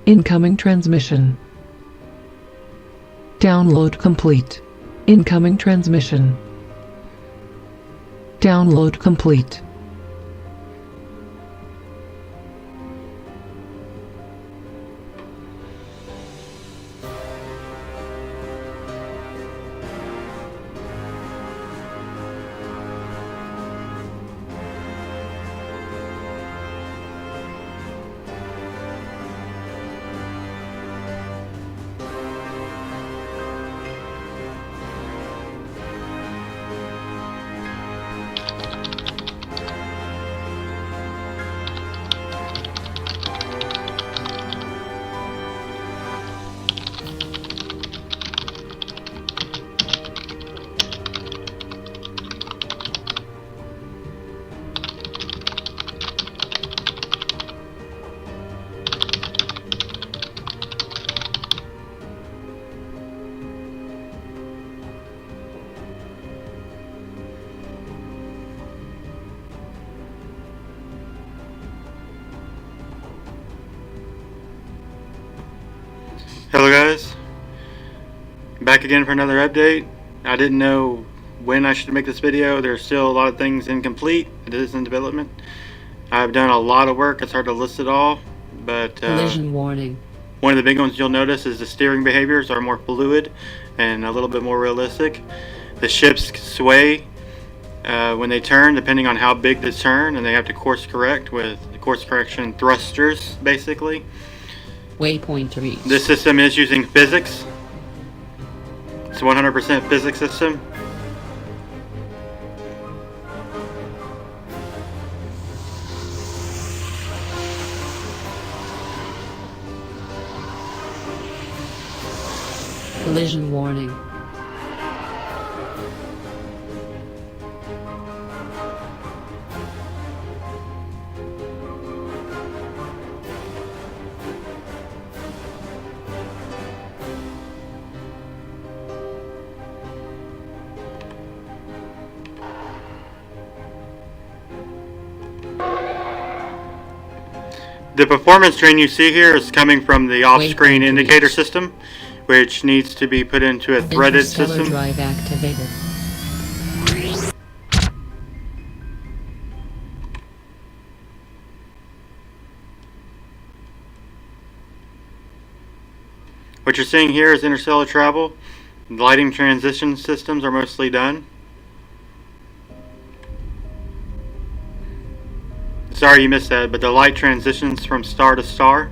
Incoming transmission. Download complete. Incoming transmission. Download complete. Hello guys, back again for another update. I didn't know when I should make this video. There's still a lot of things incomplete. It is in development. I've done a lot of work. It's hard to list it all, but collision warning. One of the big ones you'll notice is the steering behaviors are more fluid and a little bit more realistic. The ships sway when they turn depending on how big the turn, and they have to course correct with course correction thrusters basically. Waypoint reached. This system is using physics. It's a 100% physics system. Collision warning. The performance drain you see here is coming from the off-screen indicator system, which needs to be put into a threaded Interstellar system. drive activated. What you're seeing here is interstellar travel. The lighting transition systems are mostly done. Sorry you missed that, but the light transitions from star to star.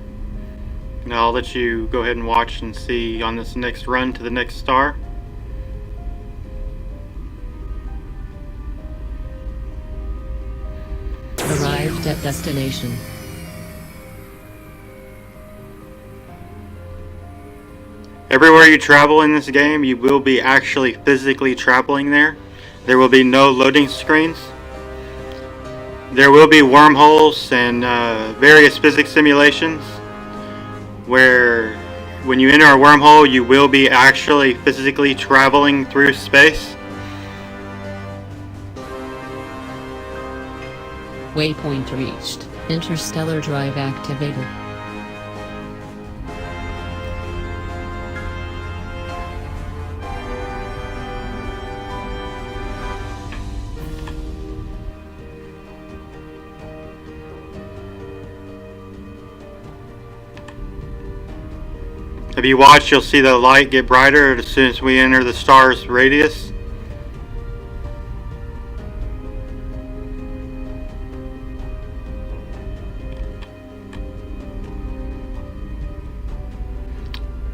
And I'll let you go ahead and watch and see on this next run to the next star. Arrived at destination. Everywhere you travel in this game, you will be actually physically traveling there. There will be no loading screens. There will be wormholes and various physics simulations where when you enter a wormhole you will be actually physically traveling through space. Waypoint reached. Interstellar drive activated. If you watch, you'll see the light get brighter as soon as we enter the star's radius.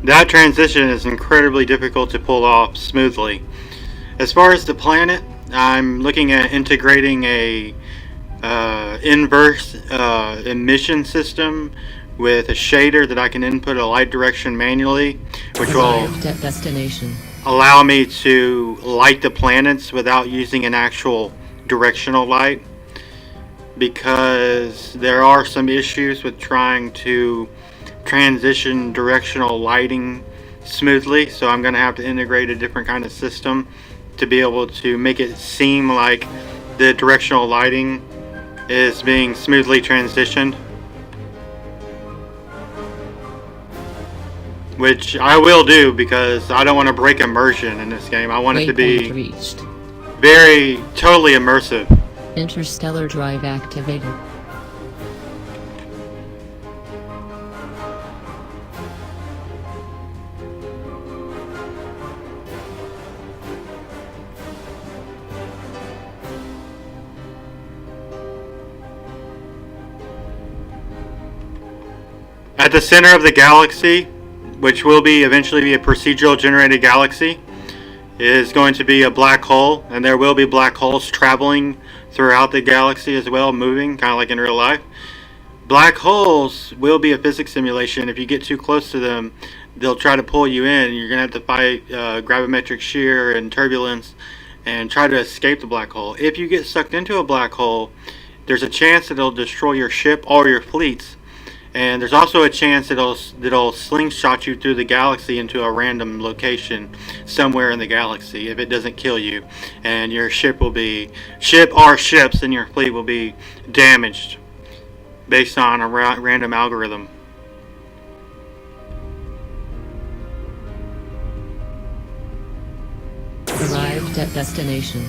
That transition is incredibly difficult to pull off smoothly. As far as the planet, I'm looking at integrating a inverse emission system with a shader that I can input a light direction manually, which will allow me to light the planets without using an actual directional light, because there are some issues with trying to transition directional lighting smoothly. So I'm going to have to integrate a different kind of system to be able to make it seem like the directional lighting is being smoothly transitioned. which I will do because I don't want to break immersion in this game. I want it to Waypoint be reached. very, totally immersive. Interstellar drive activated. At the center of the galaxy, which will be eventually be a procedural generated galaxy, is going to be a black hole, and there will be black holes traveling throughout the galaxy as well, moving, kind of like in real life. Black holes will be a physics simulation. If you get too close to them, they'll try to pull you in. You're going to have to fight gravimetric shear and turbulence and try to escape the black hole. If you get sucked into a black hole, there's a chance that it'll destroy your ship or your fleets. And there's also a chance that it'll slingshot you through the galaxy into a random location somewhere in the galaxy if it doesn't kill you. And your ship or ships in your fleet will be damaged based on a random algorithm. Arrived at destination.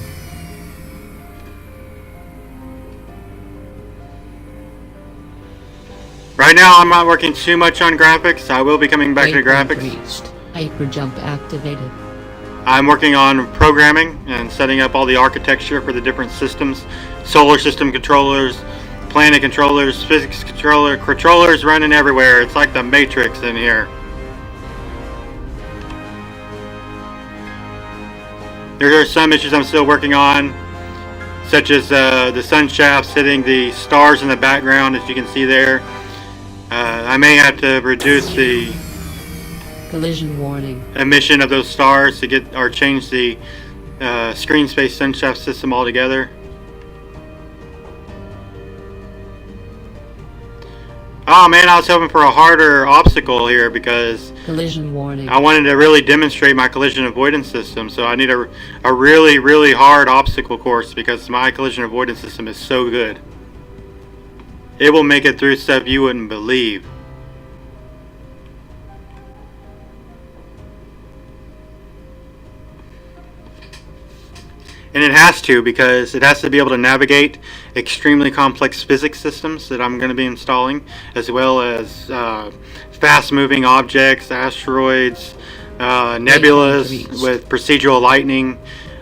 Right now I'm not working too much on graphics. I will be coming back to Waypoint graphics. reached. Hyperjump activated. I'm working on programming and setting up all the architecture for the different systems. Solar system controllers, planet controllers, physics controllers running everywhere. It's like the Matrix in here. There are some issues I'm still working on, such as the sun shafts hitting the stars in the background, as you can see there. I may have to reduce the Collision warning. emission of those stars to get or change the screen space sunshaft system altogether. Oh man, I was hoping for a harder obstacle here because Collision warning. I wanted to really demonstrate my collision avoidance system. So I need a really, really hard obstacle course because my collision avoidance system is so good. It will make it through stuff you wouldn't believe. And it has to, because it has to be able to navigate extremely complex physics systems that I'm going to be installing, as well as fast-moving objects, asteroids, nebulas with procedural lightning,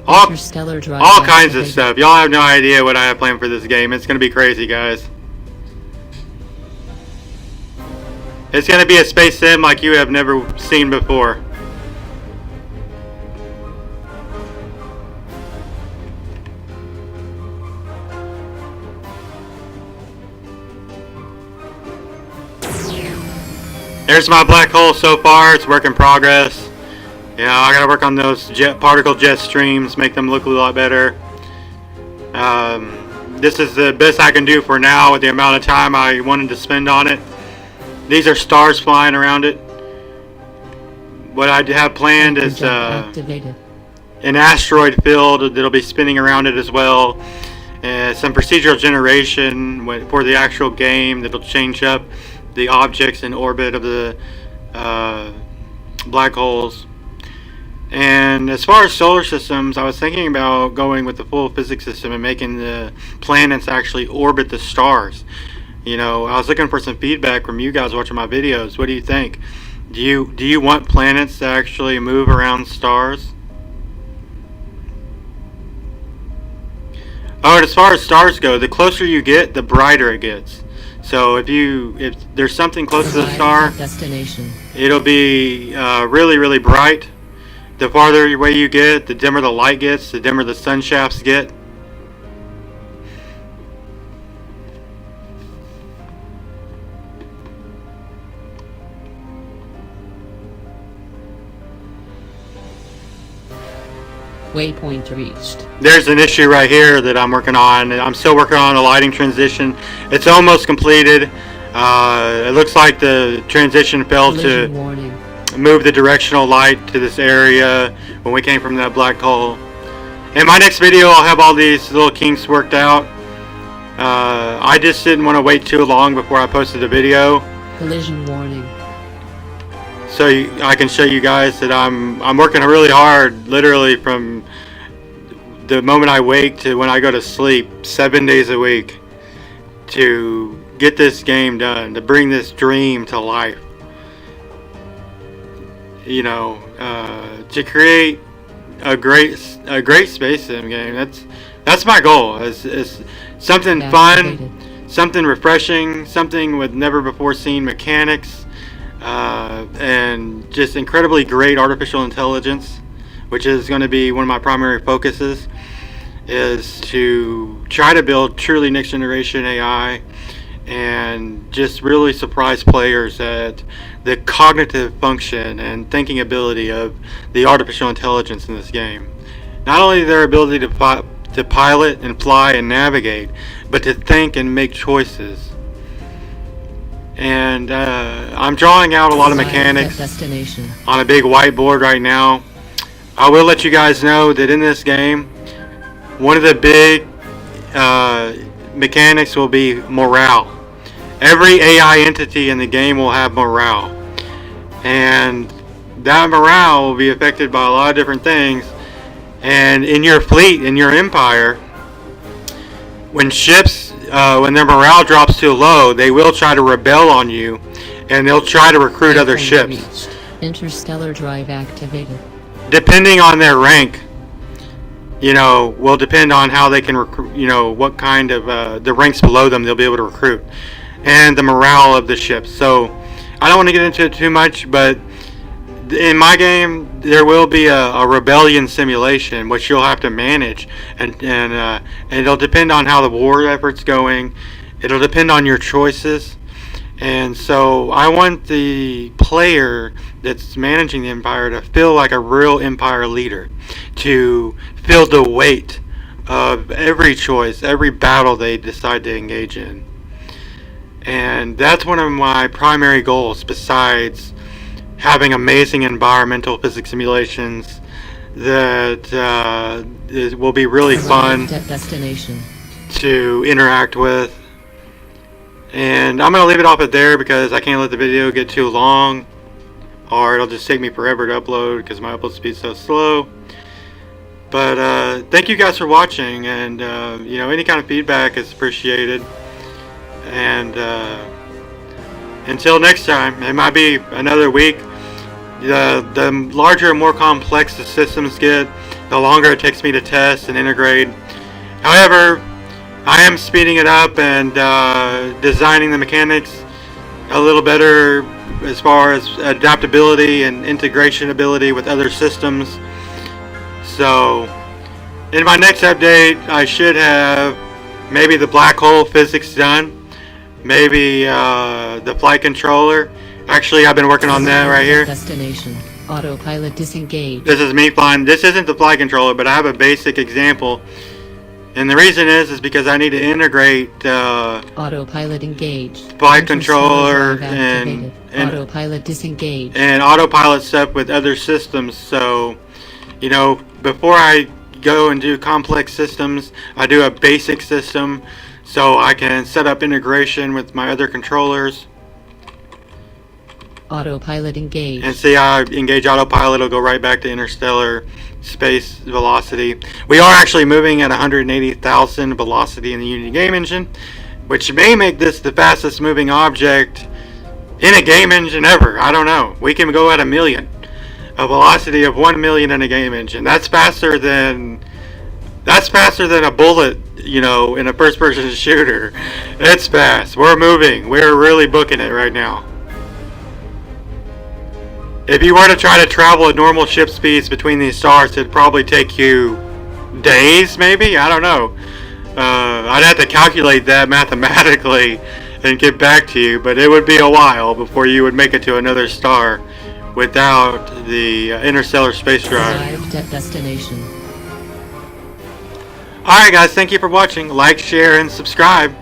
all Interstellar drive kinds of activated. stuff. Y'all have no idea what I have planned for this game. It's going to be crazy, guys. It's going to be a space sim like you have never seen before. There's my black hole so far. It's work in progress. You know, I gotta work on those particle jet streams, make them look a lot better. This is the best I can do for now with the amount of time I wanted to spend on it. These are stars flying around it. What I have planned is Hyperjump activated. an asteroid field that'll be spinning around it as well. Some procedural generation for the actual game that'll change up the objects in orbit of the black holes. And as far as solar systems, I was thinking about going with the full physics system and making the planets actually orbit the stars. You know, I was looking for some feedback from you guys watching my videos. What do you think? Do you want planets to actually move around stars? Oh, and as far as stars go, the closer you get, the brighter it gets. So if there's something close to the Arrived star, at destination. it'll be really, really bright. The farther away you get, the dimmer the light gets, the dimmer the sun shafts get. Waypoint reached. There's an issue right here that I'm working on. I'm still working on the lighting transition. It's almost completed. It looks like the transition failed Collision to warning. move the directional light to this area when we came from that black hole. In my next video, I'll have all these little kinks worked out. I just didn't want to wait too long before I posted the video. Collision warning. so I can show you guys that I'm working really hard, literally from the moment I wake to when I go to sleep, 7 days a week, to get this game done, to bring this dream to life. You know, to create a great space sim game. That's my goal. Is something fun, something refreshing, something with never before seen mechanics, and just incredibly great artificial intelligence, which is going to be one of my primary focuses, is to try to build truly next generation AI and just really surprise players at the cognitive function and thinking ability of the artificial intelligence in this game. Not only their ability to pilot and fly and navigate, but to think and make choices. And I'm drawing out a lot of mechanics on a big whiteboard right now. I will let you guys know that in this game, one of the big mechanics will be morale. Every AI entity in the game will have morale, and that morale will be affected by a lot of different things. And in your fleet, in your empire, when ships, when their morale drops too low, they will try to rebel on you, and they'll try to recruit other ships. Interstellar drive activated. Depending on their rank, you know, will depend on how they can recruit, you know, what kind of the ranks below them they'll be able to recruit, and the morale of the ships. So I don't want to get into it too much, but in my game there will be a rebellion simulation which you'll have to manage, and it'll depend on how the war effort's going. It'll depend on your choices. And so I want the player that's managing the empire to feel like a real empire leader, to feel the weight of every choice, every battle they decide to engage in. And that's one of my primary goals, besides having amazing environmental physics simulations that will be really fun to interact with. And I'm going to leave it off at there because I can't let the video get too long, or it'll just take me forever to upload because my upload speed's so slow. But thank you guys for watching, and you know, any kind of feedback is appreciated. And until next time, it might be another week. The larger and more complex the systems get, the longer it takes me to test and integrate. However, I am speeding it up and designing the mechanics a little better as far as adaptability and integration ability with other systems. So in my next update I should have maybe the black hole physics done, maybe the flight controller. Actually, I've been working on that right here. Destination. Autopilot disengaged. This is me flying. This isn't the flight controller, but I have a basic example. And the reason is because I need to integrate autopilot engaged. Flight controller and autopilot disengaged. And autopilot stuff with other systems. So, you know, before I go and do complex systems, I do a basic system so I can set up integration with my other controllers. Autopilot engaged. And see how I engage autopilot, it'll go right back to interstellar space velocity. We are actually moving at 180,000 velocity in the Unity game engine, which may make this the fastest moving object in a game engine ever. I don't know. We can go at 1 million. A velocity of 1 million in a game engine. That's faster than a bullet, you know, in a first person shooter. It's fast. We're moving. We're really booking it right now. If you were to try to travel at normal ship speeds between these stars, it'd probably take you days, maybe? I don't know. I'd have to calculate that mathematically and get back to you, but it would be a while before you would make it to another star without the interstellar space drive. Arrived at destination. Alright guys, thank you for watching. Like, share, and subscribe.